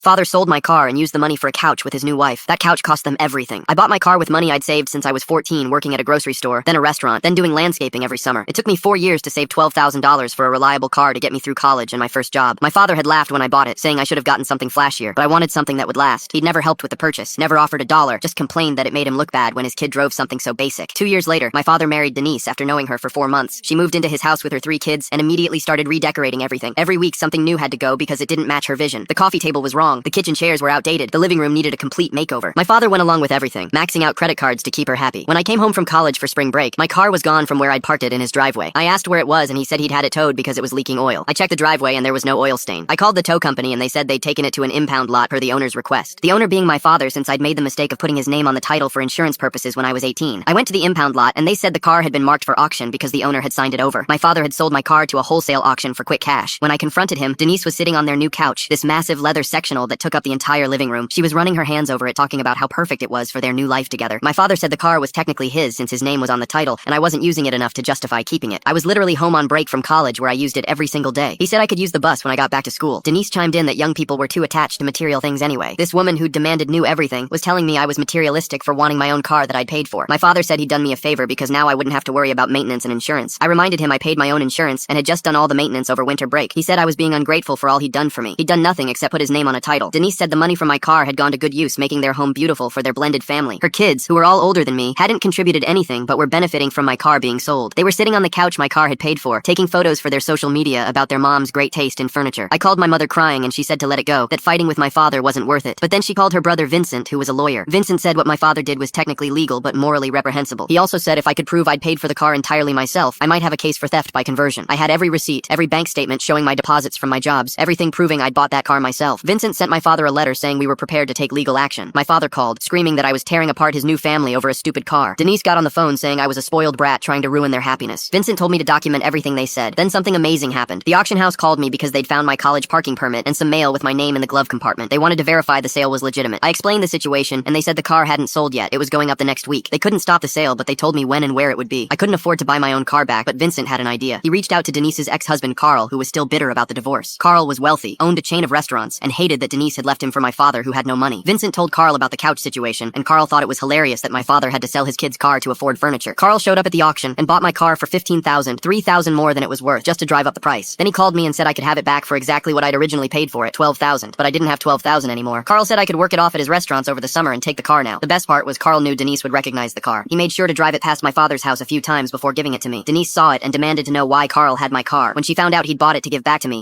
Father sold my car and used the money for a couch with his new wife. That couch cost them everything. I bought my car with money I'd saved since I was 14, working at a grocery store, then a restaurant, then doing landscaping every summer. It took me 4 years to save $12,000 for a reliable car to get me through college and my first job. My father had laughed when I bought it, saying I should have gotten something flashier, but I wanted something that would last. He'd never helped with the purchase, never offered $1, just complained that it made him look bad when his kid drove something so basic. 2 years later, my father married Denise after knowing her for 4 months. She moved into his house with her 3 kids and immediately started redecorating everything. Every week something new had to go because it didn't match her vision. The coffee table was wrong, the kitchen chairs were outdated, the living room needed a complete makeover. My father went along with everything, maxing out credit cards to keep her happy. When I came home from college for spring break, my car was gone from where I'd parked it in his driveway. I asked where it was and he said he'd had it towed because it was leaking oil. I checked the driveway and there was no oil stain. I called the tow company and they said they'd taken it to an impound lot per the owner's request. The owner being my father, since I'd made the mistake of putting his name on the title for insurance purposes when I was 18. I went to the impound lot and they said the car had been marked for auction because the owner had signed it over. My father had sold my car to a wholesale auction for quick cash. When I confronted him, Denise was sitting on their new couch, this massive leather sectional that took up the entire living room. She was running her hands over it, talking about how perfect it was for their new life together. My father said the car was technically his since his name was on the title, and I wasn't using it enough to justify keeping it. I was literally home on break from college where I used it every single day. He said I could use the bus when I got back to school. Denise chimed in that young people were too attached to material things anyway. This woman who demanded new everything was telling me I was materialistic for wanting my own car that I'd paid for. My father said he'd done me a favor because now I wouldn't have to worry about maintenance and insurance. I reminded him I paid my own insurance and had just done all the maintenance over winter break. He said I was being ungrateful for all he'd done for me. He'd done nothing except put his name on a title. Denise said the money from my car had gone to good use, making their home beautiful for their blended family. Her kids, who were all older than me, hadn't contributed anything but were benefiting from my car being sold. They were sitting on the couch my car had paid for, taking photos for their social media about their mom's great taste in furniture. I called my mother crying and she said to let it go, that fighting with my father wasn't worth it. But then she called her brother Vincent, who was a lawyer. Vincent said what my father did was technically legal but morally reprehensible. He also said if I could prove I'd paid for the car entirely myself, I might have a case for theft by conversion. I had every receipt, every bank statement showing my deposits from my jobs, everything proving I'd bought that car myself. Vincent sent my father a letter saying we were prepared to take legal action. My father called, screaming that I was tearing apart his new family over a stupid car. Denise got on the phone saying I was a spoiled brat trying to ruin their happiness. Vincent told me to document everything they said. Then something amazing happened. The auction house called me because they'd found my college parking permit and some mail with my name in the glove compartment. They wanted to verify the sale was legitimate. I explained the situation and they said the car hadn't sold yet. It was going up the next week. They couldn't stop the sale, but they told me when and where it would be. I couldn't afford to buy my own car back, but Vincent had an idea. He reached out to Denise's ex-husband Carl, who was still bitter about the divorce. Carl was wealthy, owned a chain of restaurants, and hated that Denise had left him for my father who had no money. Vincent told Carl about the couch situation, and Carl thought it was hilarious that my father had to sell his kid's car to afford furniture. Carl showed up at the auction and bought my car for $15,000, $3,000 more than it was worth, just to drive up the price. Then he called me and said I could have it back for exactly what I'd originally paid for it, $12,000, but I didn't have $12,000 anymore. Carl said I could work it off at his restaurants over the summer and take the car now. The best part was Carl knew Denise would recognize the car. He made sure to drive it past my father's house a few times before giving it to me. Denise saw it and demanded to know why Carl had my car. When she found out he'd bought it to give back to me,